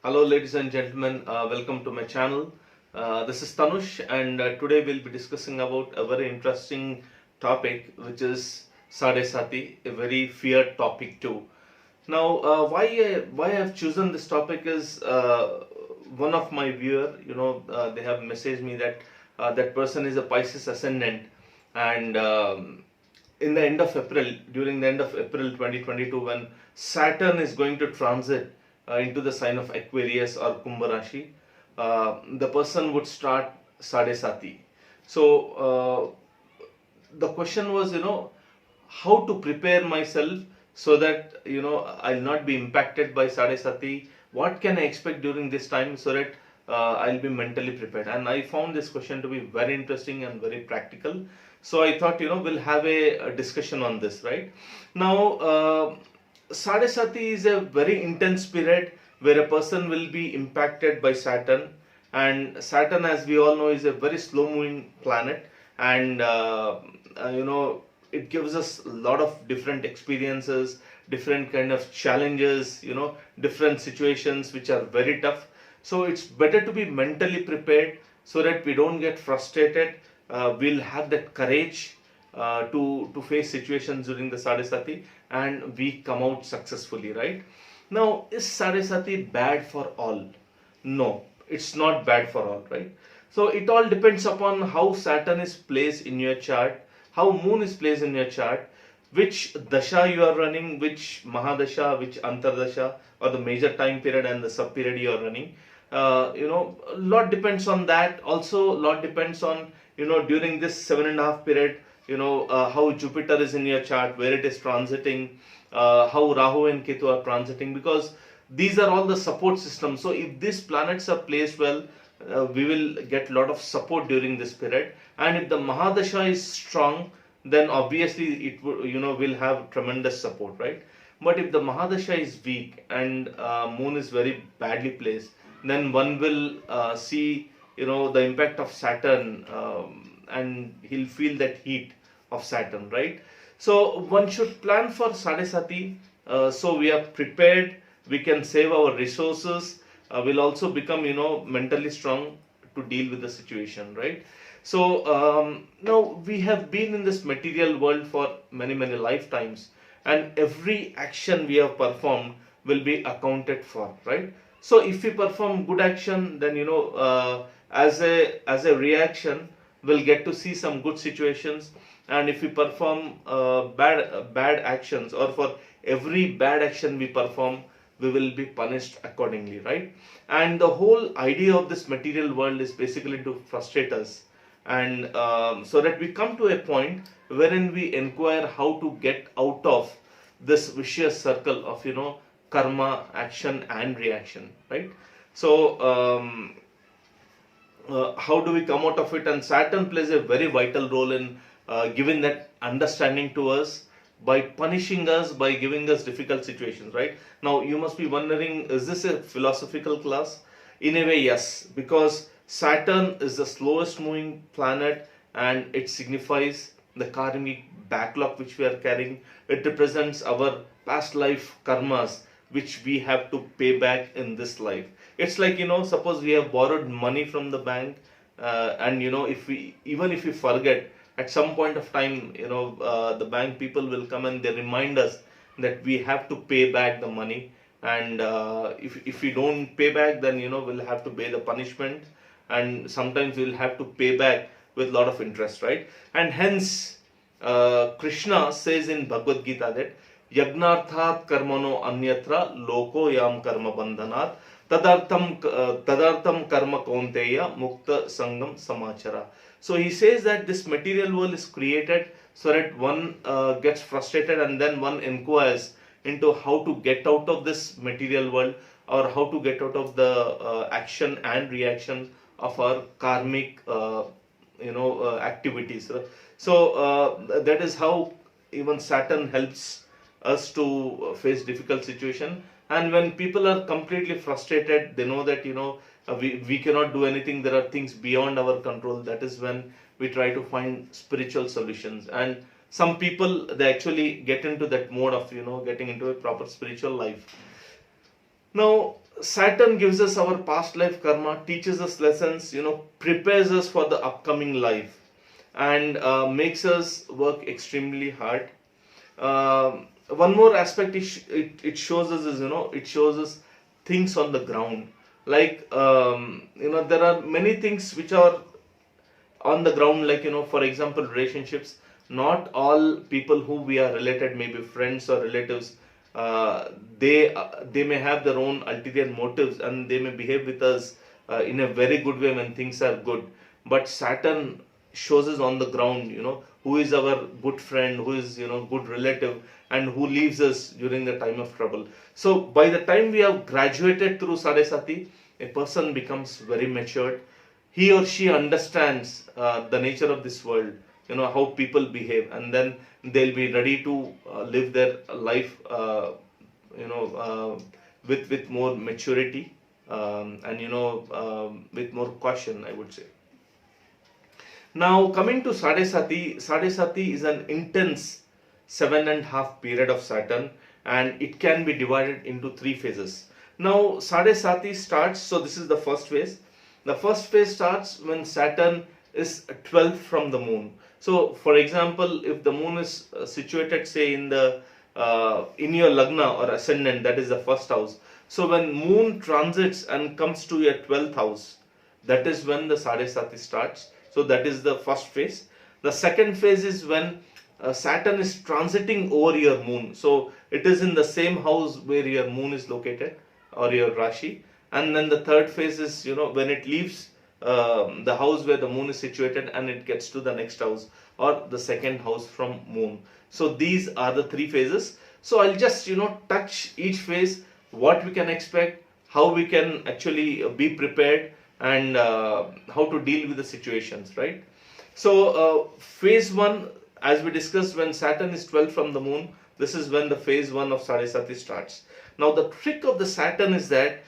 Hello, ladies and gentlemen. Welcome to my channel. This is Tanush, and today we'll be discussing about a very interesting topic, which is Sade Sati, a very feared topic too. Now, why I've chosen this topic is one of my viewer. They have messaged me that that person is a Pisces ascendant, and during the end of April 2022, when Saturn is going to transit into the sign of Aquarius or Kumbh Rashi, the person would start Sade Sati. So the question was, how to prepare myself so that I'll not be impacted by Sade Sati. What can I expect during this time so that I'll be mentally prepared? And I found this question to be very interesting and very practical. So I thought we'll have a discussion on this, right? Now, Sade Sati is a very intense period where a person will be impacted by Saturn, and Saturn, as we all know, is a very slow moving planet, and it gives us a lot of different experiences, different kind of challenges, different situations which are very tough. So it's better to be mentally prepared so that we don't get frustrated. We'll have that courage to face situations during the Sade Sati, and we come out successfully, right? Now, is Sade Sati bad for all? No, it's not bad for all, right? So it all depends upon how Saturn is placed in your chart, how Moon is placed in your chart, which dasha you are running, which Mahadasha, which Antardasha, or the major time period and the sub period you are running. A lot depends on that. Also, a lot depends on, during this 7.5 period, how Jupiter is in your chart, where it is transiting, how Rahu and Ketu are transiting, because these are all the support systems. So if these planets are placed well, we will get a lot of support during this period. And if the Mahadasha is strong, then obviously it will have tremendous support, right? But if the Mahadasha is weak and Moon is very badly placed, then one will see the impact of Saturn, and he'll feel that heat of Saturn, right? So one should plan for Sade Sati, so we are prepared, we can save our resources, we'll also become mentally strong to deal with the situation, right? So now we have been in this material world for many lifetimes, and every action we have performed will be accounted for, right? So if we perform good action, then as a reaction, we'll get to see some good situations. And if we perform bad actions, or for every bad action we perform, we will be punished accordingly, right? And the whole idea of this material world is basically to frustrate us, and so that we come to a point wherein we inquire how to get out of this vicious circle of karma, action and reaction, right? So how do we come out of it? And Saturn plays a very vital role in giving that understanding to us by punishing us, by giving us difficult situations, right? Now you must be wondering, is this a philosophical class? In a way, yes, because Saturn is the slowest moving planet, and it signifies the karmic backlog which we are carrying. It represents our past life karmas which we have to pay back in this life. It's like, suppose we have borrowed money from the bank, and if we forget, at some point of time, the bank people will come and they remind us that we have to pay back the money. And if we don't pay back, then we'll have to pay the punishment, and sometimes we'll have to pay back with a lot of interest, right? And hence Krishna says in Bhagavad Gita that Yagnarthat karmano anyatra loko yam karma bandhanat tadartam karma kaunteya mukta sangam samachara. So he says that this material world is created so that one gets frustrated, and then one inquires into how to get out of this material world, or how to get out of the action and reaction of our karmic activities. So that is how even Saturn helps us to face difficult situation. And when people are completely frustrated, they know that we cannot do anything, there are things beyond our control. That is when we try to find spiritual solutions. And some people, they actually get into that mode of getting into a proper spiritual life. Now Saturn gives us our past life karma, teaches us lessons, prepares us for the upcoming life, and makes us work extremely hard. One more aspect it shows us is, it shows us things on the ground. Like, there are many things which are on the ground, like, for example, relationships. Not all people who we are related, maybe friends or relatives, they may have their own ulterior motives, and they may behave with us in a very good way when things are good. But Saturn shows us on the ground, who is our good friend, who is, good relative, and who leaves us during the time of trouble. So by the time we have graduated through Sade Sati, a person becomes very matured. He or she understands the nature of this world, how people behave, and then they'll be ready to live their life, you know with more maturity, and with more caution, I would say. Now, coming to Sade Sati is an intense 7.5 period of Saturn, and it can be divided into three phases. Now, Sade Sati starts, so this is the first phase. The first phase starts when Saturn is 12th from the moon. So, for example, if the moon is situated, say, in your lagna or ascendant, that is the first house. So, when moon transits and comes to your 12th house, that is when the Sade Sati starts. So, that is the first phase. The second phase is when Saturn is transiting over your moon. So, it is in the same house where your moon is located, or your Rashi. And then the third phase is, when it leaves the house where the moon is situated, and it gets to the next house, or the second house from moon. So these are the three phases. So I'll just, touch each phase, what we can expect, how we can actually be prepared, and how to deal with the situations, right? So phase 1, as we discussed, when Saturn is 12 from the moon, this is when the phase 1 of Sade Sati starts. Now, the trick of the Saturn is that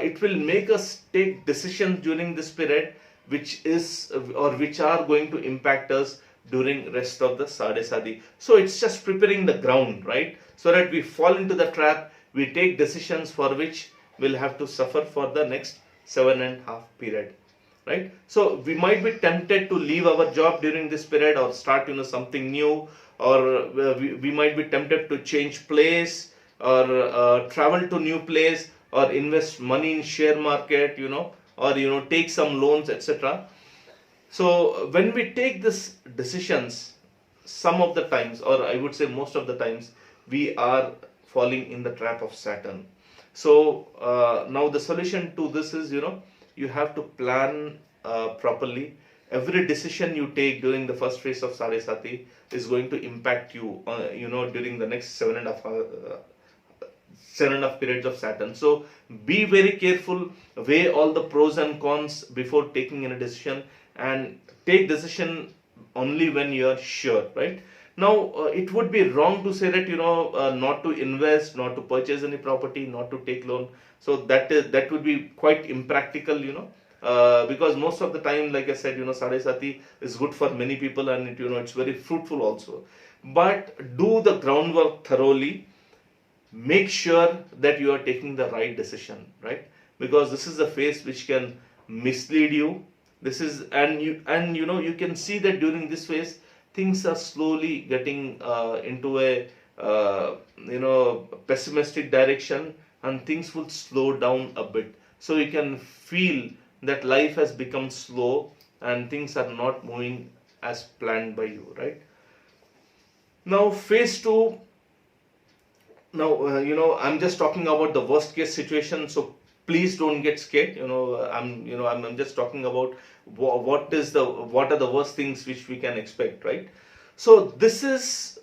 it will make us take decisions during this period, which are going to impact us during rest of the Sade Sati. So it's just preparing the ground, right? So that we fall into the trap, we take decisions for which we'll have to suffer for the next 7.5 period, right? So we might be tempted to leave our job during this period, or start, something new, or we might be tempted to change place, or travel to new place, or invest money in share market, or take some loans, etc. So when we take these decisions, some of the times, or I would say most of the times, we are falling in the trap of Saturn. So now the solution to this is, you have to plan properly. Every decision you take during the first phase of Sade Sati is going to impact you, during the next 7.5 periods of Saturn. So be very careful, weigh all the pros and cons before taking any decision, and take decision only when you are sure, right? Now, it would be wrong to say that, not to invest, not to purchase any property, not to take loan. So that would be quite impractical, because most of the time, like I said, Sade Sati is good for many people, and it's very fruitful also. But do the groundwork thoroughly. Make sure that you are taking the right decision, right? Because this is a phase which can mislead you. This is, and you can see that during this phase things are slowly getting into a pessimistic direction, and things will slow down a bit. So you can feel that life has become slow, and things are not moving as planned by you, right? Now, phase 2. Now, I'm just talking about the worst case situation, so please don't get scared. I'm just talking about what are the worst things which we can expect, right? So this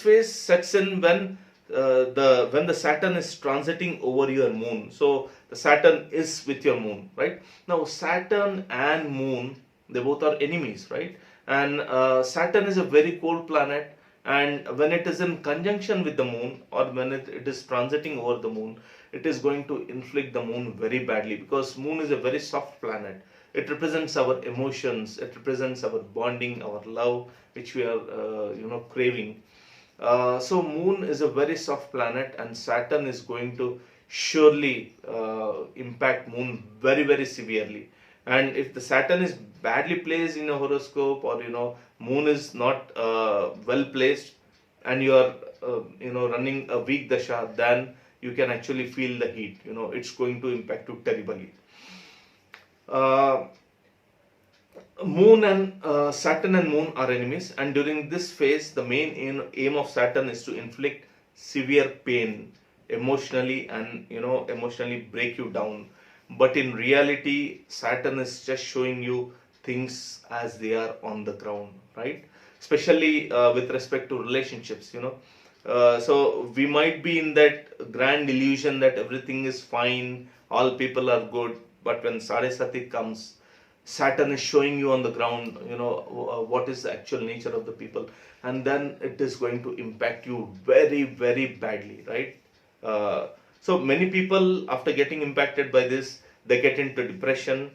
phase sets in when the Saturn is transiting over your moon. So the Saturn is with your moon, right? Now, Saturn and moon, they both are enemies, right? And Saturn is a very cold planet, and when it is in conjunction with the moon, or when it is transiting over the moon, it is going to inflict the moon very badly, because moon is a very soft planet. It represents our emotions, it represents our bonding, our love, which we are craving. So moon is a very soft planet, and Saturn is going to surely impact moon very very severely. And if the Saturn is badly placed in a horoscope, or moon is not well placed, and you are running a weak dasha, then you can actually feel the heat. It's going to impact you terribly. uh, Moon and Saturn and Moon are enemies, and during this phase, the main aim of Saturn is to inflict severe pain emotionally, and emotionally break you down. But in reality, Saturn is just showing you things as they are on the ground, right? Especially with respect to relationships. So we might be in that grand illusion that everything is fine, all people are good, but when Sade Sati comes, Saturn is showing you on the ground, what is the actual nature of the people, and then it is going to impact you very, very badly, right? So many people, after getting impacted by this, they get into depression.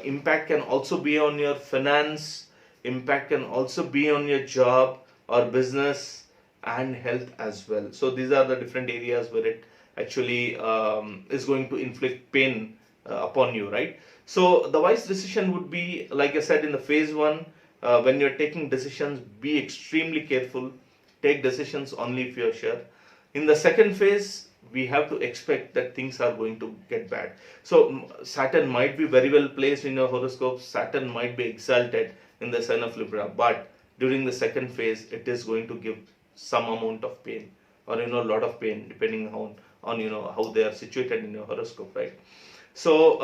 Impact can also be on your finance. Impact can also be on your job or business and health as well. So these are the different areas where it actually is going to inflict pain upon you, right? So the wise decision would be, like I said, in the phase one, when you're taking decisions, be extremely careful. Take decisions only if you're sure. In the second phase, we have to expect that things are going to get bad. So Saturn might be very well placed in your horoscope. Saturn might be exalted in the sign of Libra, but during the second phase, it is going to give some amount of pain, or a lot of pain, depending on how they are situated in your horoscope, right? So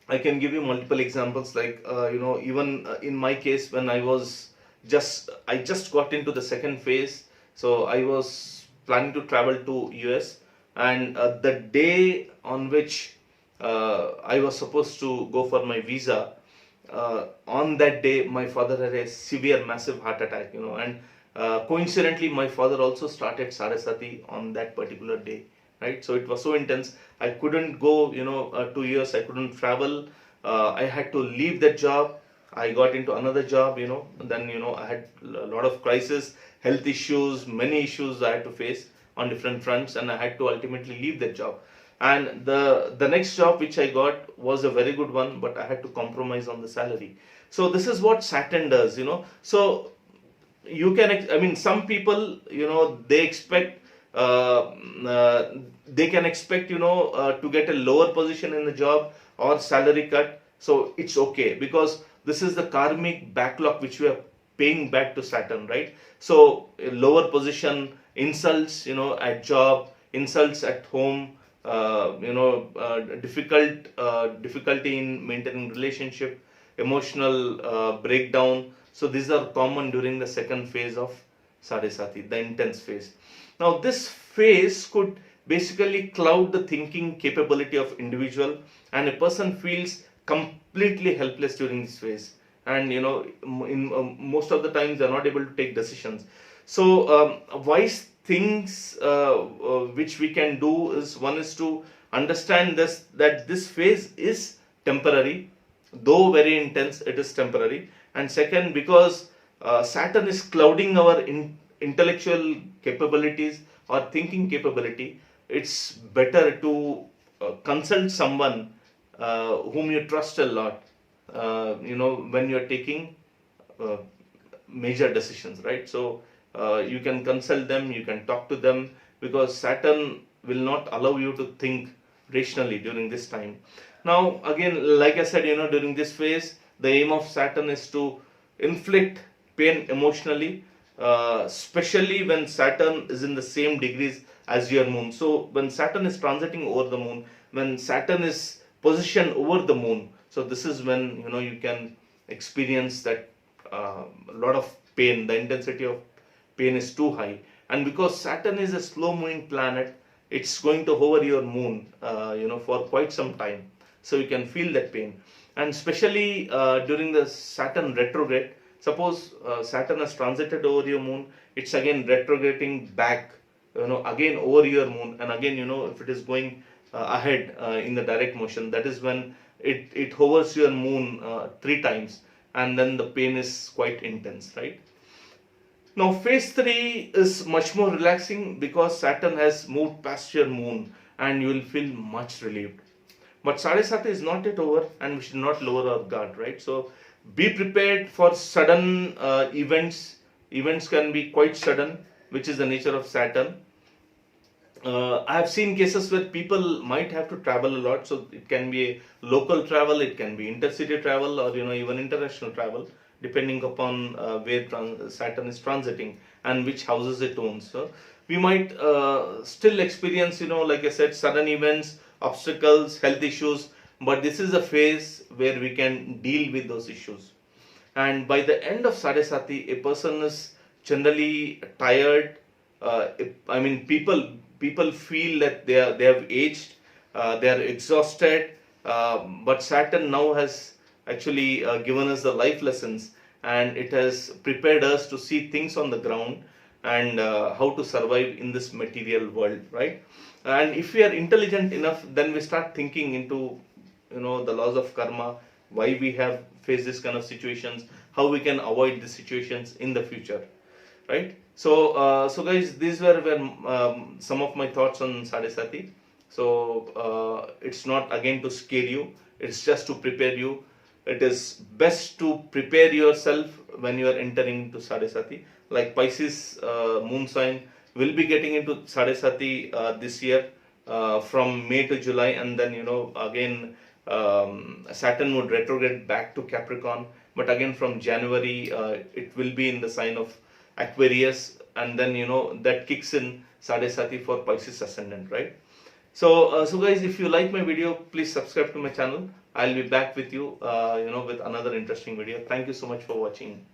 I can give you multiple examples, like even in my case, when I just got into the second phase. So I was planning to travel to US, and the day on which I was supposed to go for my visa, on that day my father had a severe, massive heart attack, and coincidentally my father also started Sade Sati on that particular day, right? So it was so intense. I couldn't go, 2 years. I couldn't travel. I had to leave that job. I got into another job, and then I had a lot of crisis, health issues, many issues I had to face on different fronts, and I had to ultimately leave that job. And the next job which I got was a very good one, but I had to compromise on the salary. So this is what Saturn does. So you can, I mean, some people, they expect, they can expect, to get a lower position in the job or salary cut. So it's okay, because this is the karmic backlog which we are paying back to Saturn, right? So a lower position, insults, at job, insults at home, difficulty in maintaining relationship, emotional breakdown. So these are common during the second phase of Sade Sati, the intense phase. Now this phase could basically cloud the thinking capability of individual, and a person feels completely helpless during this phase. And in most of the times they are not able to take decisions. So wise things which we can do is, one is to understand this, that this phase is temporary, though very intense, it is temporary. And second, because Saturn is clouding our intellectual capabilities or thinking capability, it's better to consult someone whom you trust a lot, when you're taking uh, major decisions, right? So you can consult them, you can talk to them, because Saturn will not allow you to think rationally during this time. Now again, like I said, during this phase, the aim of Saturn is to inflict pain emotionally, especially when Saturn is in the same degrees as your moon. So when Saturn is transiting over the moon, when Saturn is positioned over the moon, so this is when you can experience that lot of pain. The intensity of pain is too high, and because Saturn is a slow moving planet, it's going to hover your moon, for quite some time. So you can feel that pain, and especially during the Saturn retrograde. Suppose Saturn has transited over your moon, it's again retrograding back, again over your moon, and again, if it is going ahead in the direct motion, that is when it hovers your moon 3 times, and then the pain is quite intense, right? Now, phase 3 is much more relaxing because Saturn has moved past your moon and you will feel much relieved. But Sade Sati is not yet over and we should not lower our guard, right? So, be prepared for sudden events. Events can be quite sudden, which is the nature of Saturn. I have seen cases where people might have to travel a lot, so it can be a local travel, it can be intercity travel, or even international travel, depending upon where Saturn is transiting and which houses it owns. So we might still experience, like I said, sudden events, obstacles, health issues, but this is a phase where we can deal with those issues. And by the end of Sadesati, a person is generally tired. I mean, people feel that they have aged, they are exhausted. But Saturn now has actually given us the life lessons, and it has prepared us to see things on the ground and how to survive in this material world, right? And if we are intelligent enough, then we start thinking into the laws of karma, why we have faced this kind of situations, how we can avoid these situations in the future, right? So guys, these were some of my thoughts on Sadesati. So it's not again to scare you, it's just to prepare you. It is best to prepare yourself when you are entering into Sadesati. Like Pisces moon sign will be getting into Sadesati this year from May to July, and then again Saturn would retrograde back to Capricorn, but again from January it will be in the sign of Aquarius, and then that kicks in Sadesati for Pisces ascendant, right? So guys, if you like my video, please subscribe to my channel. I'll be back with you, with another interesting video. Thank you so much for watching.